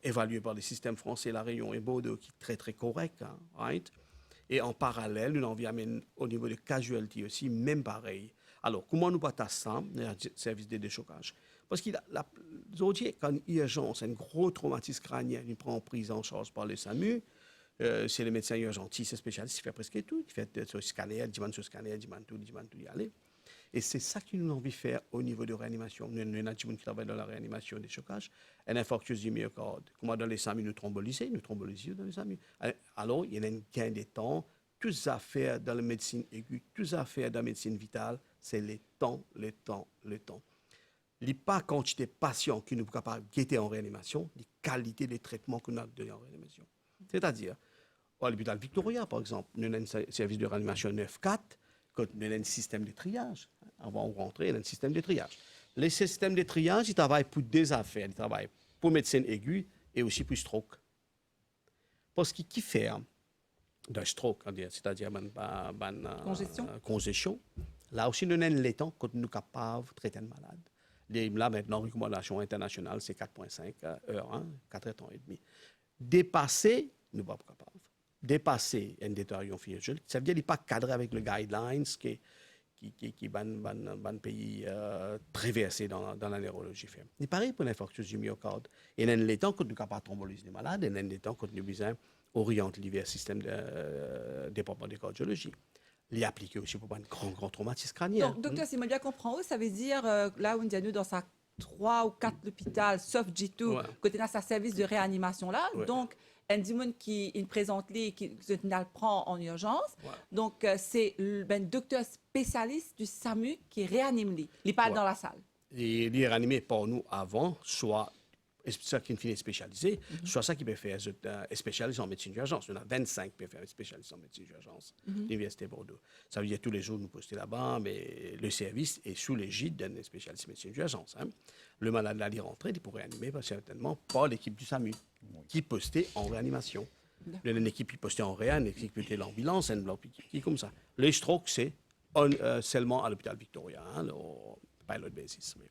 évaluée par le système français, La Réunion et Bordeaux, qui est très, très correct. Hein, right? Et en parallèle, nous avons au niveau de casualty aussi, même pareil. Alors, comment nous battons ça, le service de déchocage? Parce qu'il aujourd'hui, quand il y a urgence, un gros traumatisme crânien, il prend en prise en charge par le SAMU, c'est le médecin urgentiste spécialiste qui fait presque tout, qui fait ce scanner, il demande tout, y aller. Et c'est ça que nous avons envie de faire au niveau de réanimation. Nous avons des gens qui travaillent dans la réanimation des chocages, un infarctus du myocarde. Comment dans les SAMU, nous thrombolysons dans les SAMU. Alors, il y a un gain de temps. Toutes les affaires dans la médecine aiguë, toutes les affaires dans la médecine vitale, c'est le temps. Il n'y a pas quantité de patients qui nous sont capables de guetter en réanimation, les qualités des traitements qu'on a donné en réanimation. C'est-à-dire, à l'hôpital Victoria, par exemple, nous avons un service de réanimation 9-4. quand on a un système de triage. Avant de rentrer, il y a un système de triage. Les systèmes de triage, ils travaillent pour deux affaires. Ils travaillent pour médecine aiguë et aussi pour stroke. Parce que qui fait d'un stroke, c'est-à-dire congestion, là aussi, nous avons le temps quand nous sommes capables de traiter un malade. Là, maintenant, la recommandation internationale, c'est 4,5 heures, 4 temps et demi. Dépasser, nous ne sommes pas capables. Dépasser une détérioration physiologique, ça veut dire qu'il n'est pas cadré avec les guidelines qui ban pays très versé dans la neurologie. C'est pareil pour l'infarctus du myocarde. Il y a des temps quand nous sommes capables de thrombolyse des malades, et il y a des temps quand nous besoin orienter vers le système de développement de cardiologie. Il est appliqué aussi pour un grand traumatisme crânien. Donc, docteur, si je bien comprends, ça veut dire, là où nous sommes dans sa 3 ou 4 l'hôpital, sauf G2, Ouais. côté de sa service de réanimation là. Ouais. Donc, un démon qui il présente les qui le prend en urgence. Ouais. Donc, c'est le docteur spécialiste du SAMU qui réanime lui. Il n'est pas Ouais. dans la salle. Il est réanimé par nous avant, soit ça qui est spécialisé, soit ça qui peut faire un spécialiste en médecine d'urgence. On a 25 qui peuvent faire un spécialiste en médecine d'urgence de l'Université de Bordeaux. Ça veut dire tous les jours nous poster là-bas, mais le service est sous l'égide d'un spécialiste en médecine d'urgence. Le malade là, il rentre, il pourrait réanimer certainement par l'équipe du SAMU qui postait en réanimation. Il y a une équipe qui postait en réan, une équipe qui était l'ambulance, une équipe qui comme ça. Les strokes, c'est seulement à l'hôpital Victoria, le pilot basis. Mais...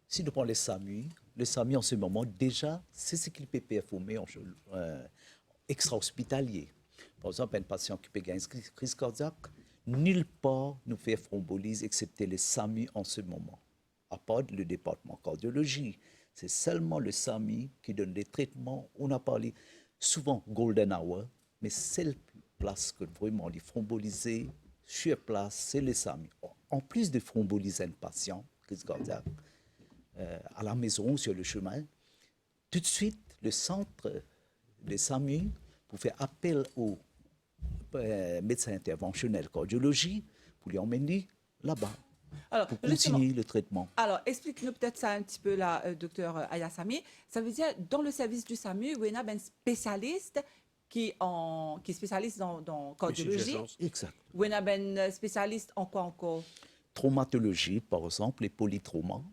Si nous prenons le SAMU en ce moment, déjà, c'est ce qu'il peut performer en extra-hospitalier. Par exemple, un patient qui peut gagner une crise cardiaque, nulle part nous fait thrombolyse excepté le SAMU en ce moment. À part le département cardiologie, c'est seulement le SAMU qui donne des traitements. On a parlé souvent golden hour, mais celle place que vraiment les thromboliser sur place, c'est le SAMU. En plus de thromboliser un patient, crise cardiaque, à la maison, sur le chemin, tout de suite, le centre de SAMU, pour faire appel au médecin interventionnel cardiologie, pour lui emmener là-bas, Alors, pour justement, continuer le traitement. alors, explique-nous peut-être ça un petit peu là, docteur Ayasami. Ça veut dire, dans le service du SAMU, où il y a un spécialiste qui est spécialiste dans cardiologie, Exact. où il y a un spécialiste en quoi encore? Traumatologie, par exemple, les polytraumas.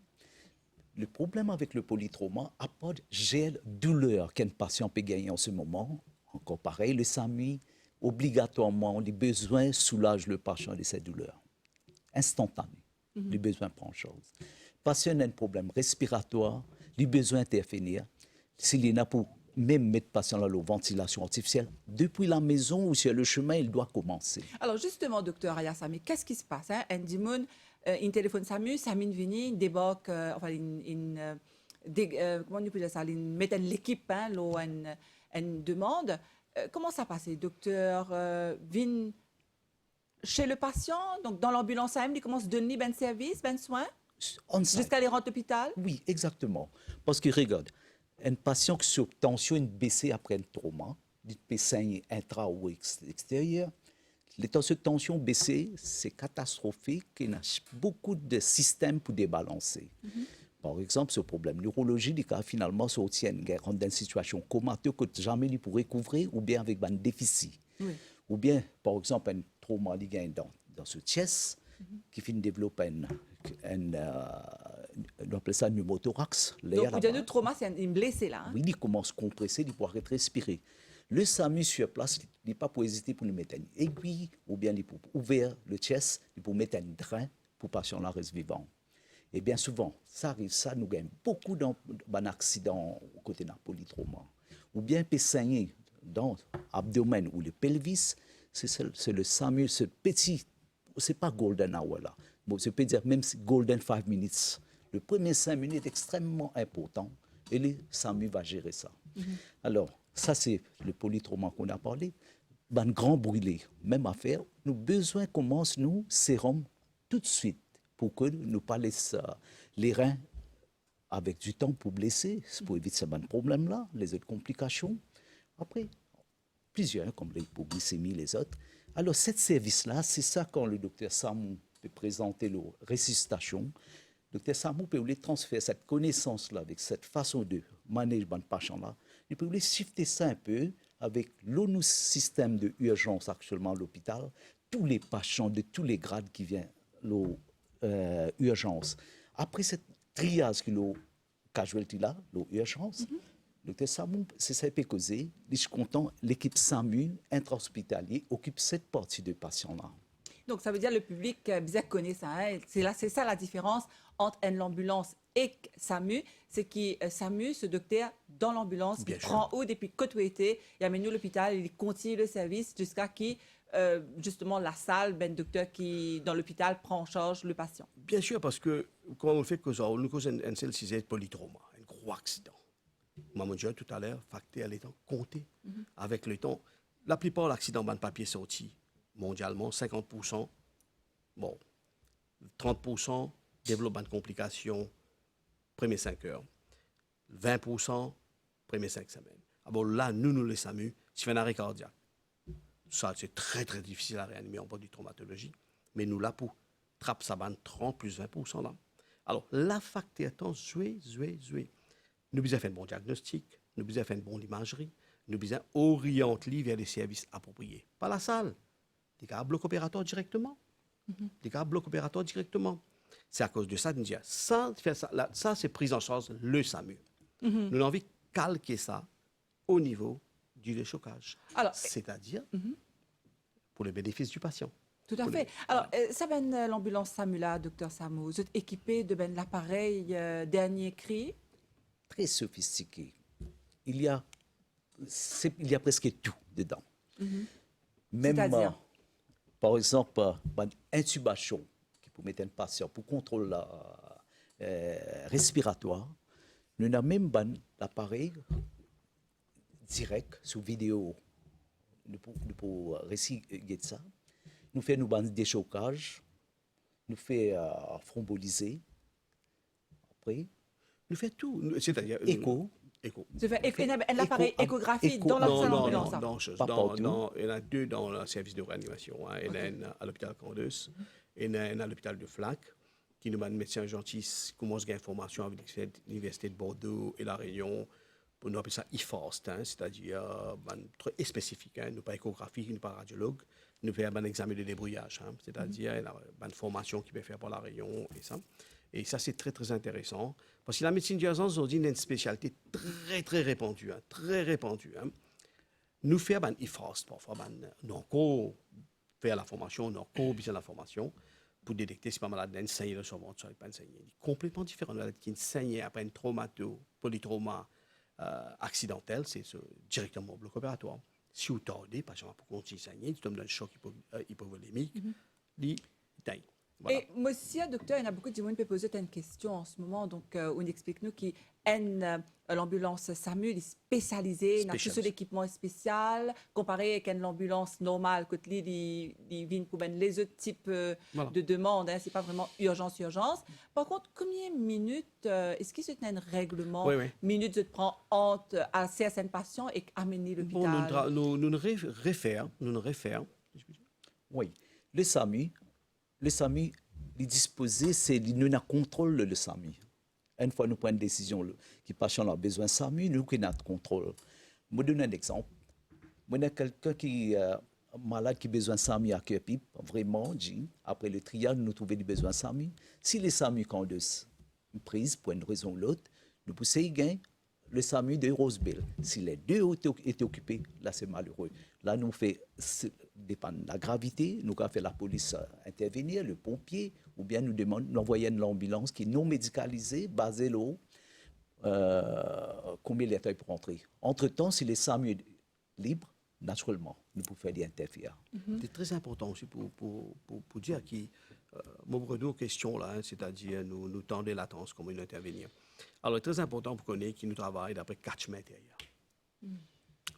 Le problème avec le polytrauma, à part gel douleur qu'un patient peut gagner en ce moment, encore pareil, le SAMU, obligatoirement, les besoins soulagent le patient de ses douleurs. Instantané. Les besoins prennent chose. Patient a un problème respiratoire, les besoins intervenir. S'il y en a pour même mettre le patient dans la ventilation artificielle, depuis la maison ou sur le chemin, il doit commencer. Alors, justement, docteur Ayasami, qu'est-ce qui se passe? Un dimoun, il téléphone SAMU, SAMU vient, il débarque, comment on peut dire ça, il met l'équipe, une demande. Comment ça passe? Le docteur vient chez le patient, donc dans l'ambulance SAMU, il commence à donner ben service, ben soin, jusqu'à aller rentrer à l'hôpital? Oui, exactement. Parce que regarde, un patient qui sur tension est baissée après un trauma, il peut saigner intra ou extérieur. Les tensions baissées, c'est catastrophique. Il y a beaucoup de systèmes pour débalancer. Par exemple, ce problème neurologique, il finalement sorti dans une situation comateuse que jamais il pourrait couvrir, ou bien avec un déficit. Oui. Ou bien, par exemple, un trauma dans ce chest qui finit de développer on appelle ça un pneumothorax. Donc, vous dites, le trauma, c'est un blessé là. Oui, il commence à compresser, il pourra respirer. Le SAMU sur place, il n'est pas pour hésiter pour nous mettre une aiguille ou bien il peut ouvrir le chest, il peut mettre un drain pour que le patient reste vivant. Et bien souvent, ça arrive, ça nous gagne beaucoup d'accidents côté de la polytrauma. Ou bien il peut saigner dans l'abdomen ou le pelvis, c'est le SAMU, ce petit, ce n'est pas golden hour là. Bon, je peux dire même golden 5 minutes. Le premier 5 minutes est extrêmement important et le SAMU va gérer ça. Alors, ça, c'est le polytrauma qu'on a parlé. Ben, grand brûlé, même affaire. Nos besoins commencent, nous, sérum, tout de suite, pour que nous pas laisser les reins avec du temps pour blesser, pour éviter ce problème-là, les autres complications. Après, plusieurs, comme l'hypoglycémie, les autres. Alors, ce service-là, c'est ça quand le docteur Samou peut présenter la resuscitation. Le docteur Samou peut lui transférer cette connaissance-là avec cette façon de management de patient-là. Il peut lui shifter ça un peu avec le système d'urgence actuellement à l'hôpital. tous les patients de tous les grades qui viennent l'urgence. Après cette triage que l'eau casualty là, l'urgence, le docteur Samou, c'est ça qui peut causer. Je suis content, l'équipe SAMU intra-hospitalier occupe cette partie de patients-là. Donc, ça veut dire le public bien connaît ça. Hein? C'est ça la différence entre l'ambulance et SAMU. C'est que SAMU, ce docteur, dans l'ambulance, il Bien sûr. prend haut depuis côté, il amène nous à l'hôpital, il continue le service jusqu'à qui, justement, la salle, ben, docteur qui, dans l'hôpital, prend en charge le patient. Bien sûr, parce que, comment on fait que ça, nous cause un seul c'est polytrauma, un gros accident. Maman dit tout à l'heure, facteur les temps compté. Avec le temps, la plupart de l'accident de papier sorti mondialement, 50%, bon, 30% développement de complications, premières 5 heures, 20% premières 5 semaines. Ah bon, là, nous les SAMU, si fait un arrêt cardiaque, ça, c'est très, très difficile à réanimer en bas du traumatologie, mais nous, là, pour trappe ça banne 30 plus 20% là. Alors, la facteur temps, jouer. Nous devons faire un bon diagnostic, nous devons faire une bonne imagerie, nous devons orienter vers les services appropriés. Pas la salle, des cas bloc opératoire directement. Des cas bloc opératoire directement. C'est à cause de ça, nous disons, ça c'est prise en charge le SAMU. Nous avons envie de calquer ça au niveau du déchocage. Alors, c'est-à-dire pour le bénéfice du patient. Tout à fait. Alors, ça ben l'ambulance SAMU là, docteur Samou, vous êtes équipé de ben l'appareil dernier cri. Très sophistiqué. Il y a presque tout dedans. Même, C'est-à-dire? par exemple, intubation, qui peut mettre un patient pour contrôle respiratoire. Nous avons même l'appareil direct sur vidéo. Nous pouvons réciter ça. Nous faisons nos déchocage. Nous faisons thromboliser. Après, Nous faisons tout. C'est-à-dire. écho. Écho. Tu fais un appareil échographie écho. dans la Non, salle non, d'ambulance. non, Pas partout. il y en a 2 dans le service de réanimation. Hein. Il y en a un à l'hôpital Candeus et il y en a un à l'hôpital de Flac, qui nous met un médecin gentil qui commence à information avec l'Université de Bordeaux et La Réunion. Nous appelons ça IFAST, hein, c'est-à-dire très spécifique. Hein. Nous pas échographie, nous pas radiologue. Nous faisons un examen de débrouillage, hein, c'est-à-dire il y a une formation qui peut faire pour La Réunion et ça. Et ça, c'est très, très intéressant. Parce que la médecine d'urgence, on dit, une spécialité très, très répandue. Hein, très répandue. Hein. Nous faisons un IFAST, parfois, nous encore faire la formation, nous encore besoin de la formation pour détecter si pas malade d'un saigné de survent, ça n'est pas un saigné. Complètement différent. Malade qui est saigné après un polytrauma accidentel, c'est directement au bloc opératoire. Si vous tordez, par exemple, pour continuer à saigner, tu tombes dans le choc hypovolémique, il taille. Voilà. Et monsieur, docteur, il y a beaucoup de gens qui peuvent poser une question en ce moment. Donc, on explique-nous que l'ambulance SAMU est spécialisée, il y a tout l'équipement spécial, comparé avec l'ambulance normale, quand il vient pour les autres types de demandes. Hein, ce n'est pas vraiment urgence. Par contre, combien de minutes, est-ce qu'il y a un règlement, minutes de prendre entre à certains patients et amener l'hôpital? Bon, nous référons. Oui, le SAMU, il est disposé, c'est nous contrôle le SAMU. Une fois nous prenons une décision, qui patient a besoin de SAMU, nous qui notre contrôle. Je vous donne un exemple. Moi, quelqu'un qui est malade qui a besoin de SAMU à Kerpip, vraiment, après le triage, nous trouvons du besoin de SAMU. Si les SAMU ont une prise pour une raison ou l'autre, nous poussons le SAMU de Rosebell. Si les deux étaient occupés, là c'est malheureux. Là, nous faisons, dépend de la gravité, nous avons fait la police intervenir, le pompier, ou bien nous demandons d'envoyer une ambulance qui est non médicalisée, basée là, combien de temps pour entrer. Entre-temps, si les SAMU sont libres, naturellement, nous pouvons faire des interférences. C'est très important aussi pour dire que mon Bruno, question là, hein, c'est-à-dire nous tendons latence, comment nous intervenir. Alors, c'est très important pour connaître que nous travaillons d'après catchment intérieur.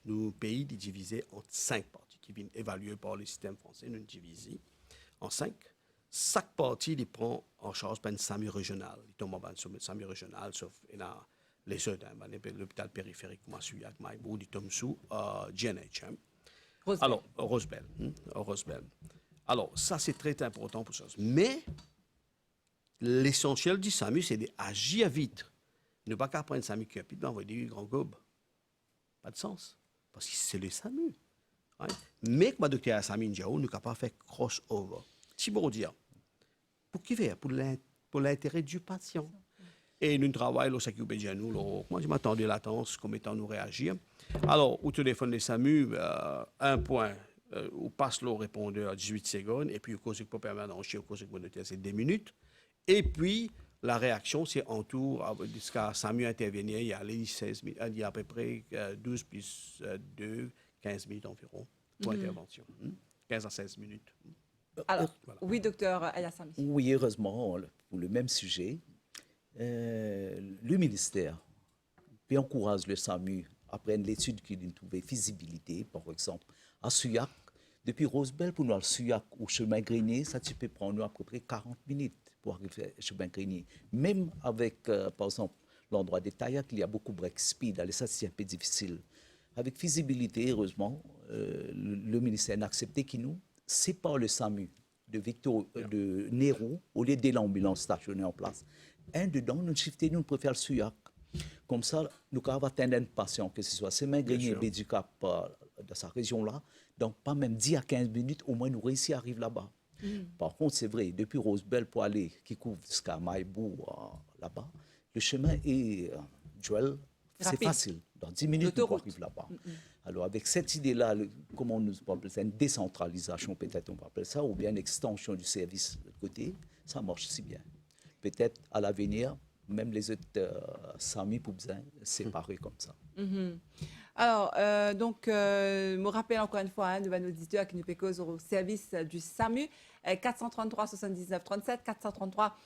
Nos pays sont divisés en 5 parties qui viennent évaluées par le système français. Nous divisons en 5. Chaque partie il prend en charge par une SAMU régionale. Il tombe en SAMU régional, sauf les autres, hein, l'hôpital périphérique, comme celui avec Maïbou, il tombe sous GNH. Hein. Rosebell. Alors, Rosebell. Alors, ça, c'est très important pour ça. Mais, l'essentiel du SAMU, c'est d'agir vite. Ne pas qu'à prendre SAMU qui a puis envoyer des grands gobes. Pas de sens. Parce que c'est le SAMU. Right? Mais comme le docteur Sami Ndiaou, nous sommes capables de faire crossover. Si bon dire, pour qui faire? Pour l'intérêt du patient. Et nous travaillons, ce qui nous dit à nous, moi je m'attends de latence, comme étant nous réagir. Alors, au téléphone de SAMU, un point, on passe le répondeur à 18 secondes, et puis au cause de permanent, au cause de monétaire, c'est 2 minutes. Et puis, la réaction, c'est en tour, jusqu'à SAMU intervenir, il y a les 16 minutes, il y a à peu près 12 plus 2, 15 minutes environ pour intervention. 15 à 16 minutes. Alors, Voilà. oui, docteur Ayassami. Oui, heureusement, pour le même sujet, le ministère puis encourage le SAMU à prendre l'étude qui nous trouvait faisabilité, par exemple, à Suyac. Depuis Rosebel, pour nous, à Suyac ou chemin Grenier, ça tu peux prendre à peu près 40 minutes pour arriver à chemin Grenier. Même avec, par exemple, l'endroit de Taillac, il y a beaucoup de break speed, alors ça c'est un peu difficile. Avec faisabilité, heureusement, le ministère a accepté qu'il nous sépare le SAMU de Nérou, au lieu de l'ambulance stationnée en place. Un dedans, nous shifter, nous préférons le Suyac. Comme ça, nous avons atteindre un patient, que ce soit Chemin Grenier, Béducap, dans sa région-là. Donc, pas même 10 à 15 minutes, au moins nous réussissons à arriver là-bas. Par contre, c'est vrai, depuis Rosebel pour aller, qui couvre jusqu'à Maïbou, là-bas, le chemin est, Joël, c'est Rapide. facile. Dans 10 minutes, on arrive là-bas. Alors, avec cette idée-là, comment nous appelle ça, une décentralisation, peut-être on peut appeler ça, ou bien une extension du service de l'autre côté, ça marche si bien. Peut-être à l'avenir, même les autres SAMU pour besoin séparés comme ça. Alors, je me rappelle encore une fois, de nos auditeurs qui nous pécosent au service du SAMU, 433 79 37, 433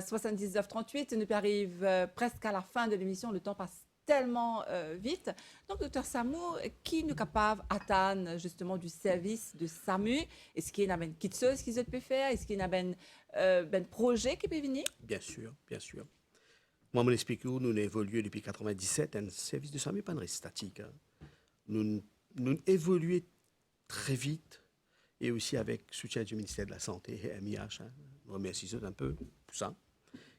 79 38. Nous arrive presque à la fin de l'émission, le temps passe tellement vite. Donc, docteur Samou, qui nous capable d'atteindre justement du service de SAMU? Est-ce qu'il y a une kitseuse qui peut faire? Est-ce qu'il y a un projet qui peut venir? Bien sûr, bien sûr. Moi, je m'explique où nous avons évolué depuis 1997. Un service de SAMU n'est pas statique. Hein. Nous évoluons très vite et aussi avec le soutien du ministère de la Santé et MIH. Hein. Je remercie un peu pour ça.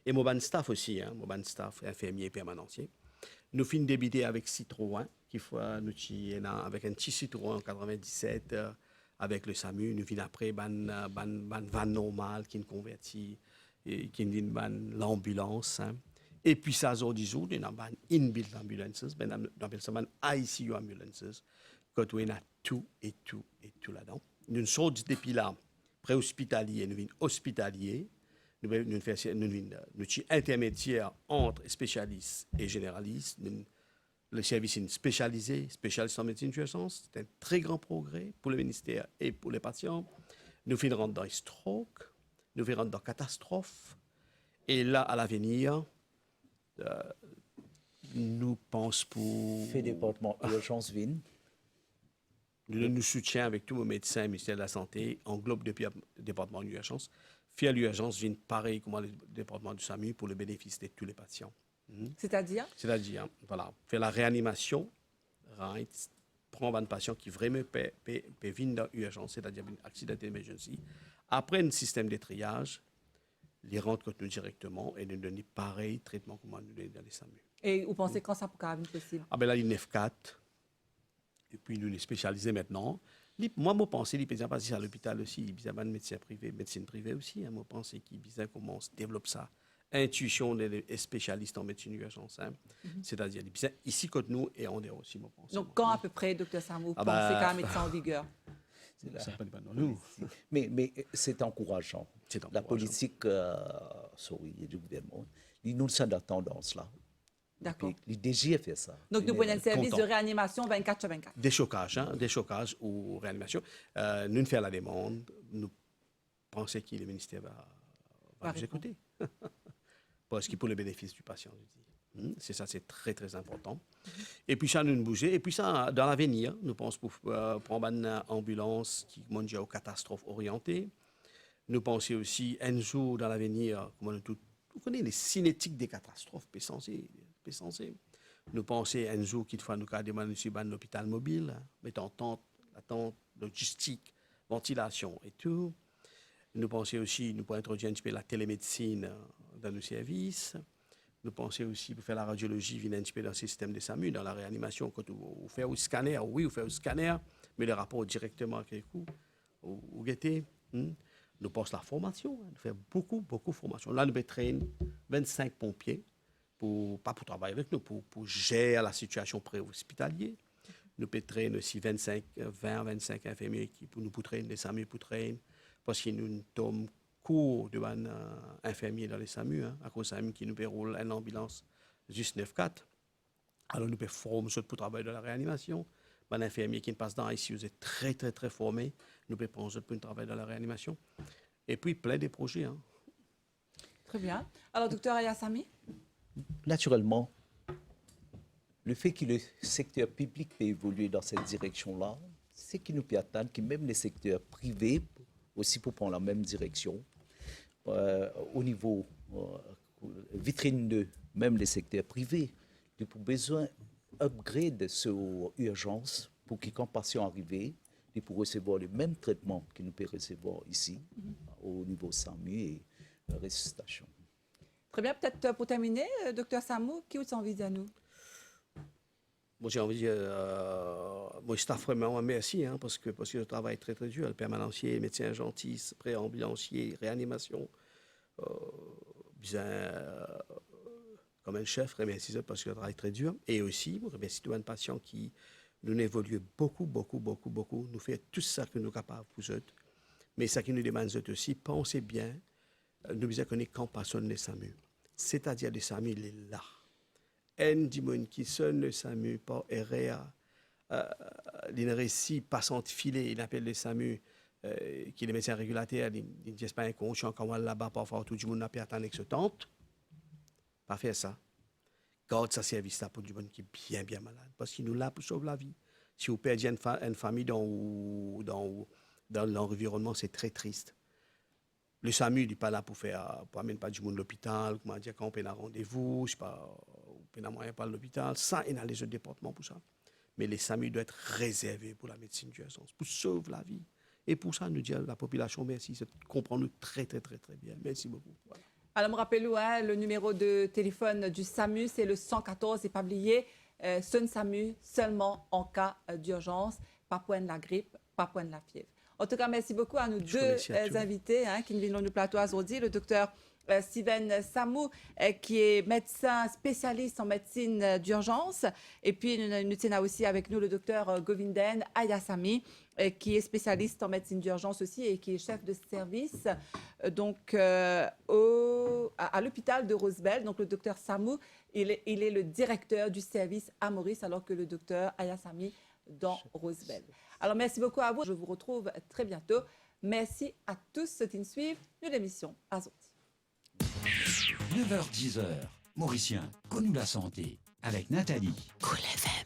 Et mon staff aussi, hein, mon staff infirmier permanencier. Nous finissons débuter avec Citroën, qui fois nous avec un petit Citroën en 97 avec le SAMU. Nous finissons après van normal qui nous convertit et qui nous donne l'ambulance. Hein. Et puis ça, nous avons inbuilt ambulances, on appelle ça ICU ambulances, quand on a tout là-dedans. Nous sommes depuis là, pré-hospitalier, nous sommes hospitaliers, nous sommes intermédiaires entre spécialistes et généralistes. Le service est spécialisé, spécialiste en médecine d'urgence. C'est un très grand progrès pour le ministère et pour les patients. Nous finissons dans les strokes, nous finissons dans catastrophes. Et là, à l'avenir, nous pensons pour... Fait département urgence VIN. Nous soutient avec tous nos médecins, le ministère de la Santé, englobe depuis le département d'urgence. Faire l'urgence vient pareil comme le département du SAMU pour le bénéfice de tous les patients. C'est-à-dire? C'est-à-dire, voilà, faire la réanimation, right, prendre un patient qui vraiment peut venir dans l'urgence, c'est-à-dire un accident d'emergency. Après un système de triage, les rentre contre nous directement et nous donner pareil traitement comme nous donnons dans les SAMU. Et vous pensez quand ça pourra être possible? Ah ben là, il y a 9-4. Et puis, nous les spécialisés maintenant. Moi, je pense qu'il y a pas à l'hôpital aussi, il y a des médecins privés, médecine privée aussi. Hein, je pense qu'il y a comment on développe ça. Intuition des spécialistes en médecine d'urgence. Hein. C'est-à-dire, ici, contre nous, et en dehors aussi, je pense. Donc, quand à peu près, docteur Samou, vous pensez qu'un médecin en vigueur? Ça ne pas nous. Mais c'est encourageant. La politique du gouvernement, ils nous sommes dans tendance là. D'accord. Le DG fait ça. Donc, nous prenons un service content. de réanimation 24 sur 24. Des chocages ou réanimation. Nous faisons la demande. Nous pensons que le ministère va nous écouter. Parce que pour le bénéfice du patient, je dis. C'est ça, c'est très, très important. Et puis ça, nous bougeons. Et puis ça, dans l'avenir, nous pensons pour prendre une ambulance qui monte aux catastrophes orientées. Nous pensons aussi, un jour dans l'avenir, vous connaissez les cinétiques des catastrophes, censé. Nous pensons un jour qu'il faut nous demander sur l'hôpital mobile, mettant la tente logistique, ventilation et tout. Nous pensons aussi, nous pourrons introduire un petit peu la télémédecine dans nos services. Nous pensons aussi pour faire la radiologie, venir inspecter dans le système de SAMU, dans la réanimation, quand on fait au scanner, oui, on fait au scanner, mais le rapport directement avec vous, au guetté. Nous pensons la formation, nous faisons beaucoup de formation. Là, nous traînons 25 pompiers, pas pour travailler avec nous, pour gérer la situation pré-hospitalière. Nous traînons aussi 20-25 infirmiers qui pour nous traîner, les SAMU pour traîner, parce que nous tombons court de infirmiers dans les SAMU, à cause de SAMU qui nous déroule une ambulance juste 9-4. Alors nous pouvons former pour travailler dans la réanimation. Un infirmier qui passe dans ici, vous êtes très, très, très formé. Nous pouvons prendre pour travailler dans la réanimation. Et puis, plein de projets. Très bien. Alors, docteur Ayassami? Naturellement, le fait que le secteur public peut évoluer dans cette direction-là, c'est qu'il nous peut attendre que même les secteurs privés aussi pour prendre la même direction. Au niveau vitrine 2, même les secteurs privés, ils ont besoin upgrade sur urgence pour que quand patient arrive, ils puissent recevoir le même traitement que nous pouvons recevoir ici, au niveau SAMU et ressuscitation. Très bien. Peut-être pour terminer, docteur Samou, qui vous envie à nous? Moi, j'ai envie de dire, moi, staff vraiment merci, parce que le travail est très, très dur. Le permanencier, médecin gentil, pré-ambulancier, réanimation. Comme un chef, remercie ça parce que le travail est très dur. Et aussi, je remercie tous les patients qui nous évoluent beaucoup. Nous faisons tout ça que nous sommes capables pour eux. Mais ça qui nous demande aussi, pensez bien, nous disons qu'on est quand personne les SAMU. C'est-à-dire, les SAMU, il est là. Un qui sonne le SAMU par REA, il récit passant filet, il appelle le SAMU, qui est le médecin régulateur, il ne dit pas un conscient quand on va là-bas, parfois tout le monde n'a pas attendu avec ce tente. Pas faire ça. Garde sa service là pour du monde qui est bien malade, parce qu'il nous l'a pour sauver la vie. Si vous perdez une famille dans l'environnement, c'est très triste. Le SAMU n'est pas là pour amener pas du monde à l'hôpital, comment dire, quand on peut un rendez-vous, je sais pas, on peut un moyen pas à l'hôpital. Ça, il y a les autres départements pour ça. Mais les SAMU doivent être réservés pour la médecine d'urgence, pour sauver la vie. Et pour ça, nous disons à la population, merci, c'est comprendre très, très, très, très bien. Merci beaucoup. Voilà. Alors, me rappelez-vous, le numéro de téléphone du SAMU, c'est le 114, c'est pas oublié. Sonne SAMU seulement en cas d'urgence, pas point de la grippe, pas point de la fièvre. En tout cas, merci beaucoup à nos deux invités qui nous viennent dans le plateau aujourd'hui, le docteur Steven Samou, qui est médecin spécialiste en médecine d'urgence. Et puis, nous tenons aussi avec nous le docteur Govinden Ayassami, qui est spécialiste en médecine d'urgence aussi et qui est chef de service donc, à l'hôpital de Rosebel. Donc, le docteur Samou, il est le directeur du service à Maurice, alors que le docteur Ayassami dans Rosebel. Alors, merci beaucoup à vous. Je vous retrouve très bientôt. Merci à tous ceux qui nous suivent de l'émission Azot. 9h-10h, Mauricien, connu la santé, avec Nathalie. Cool FM.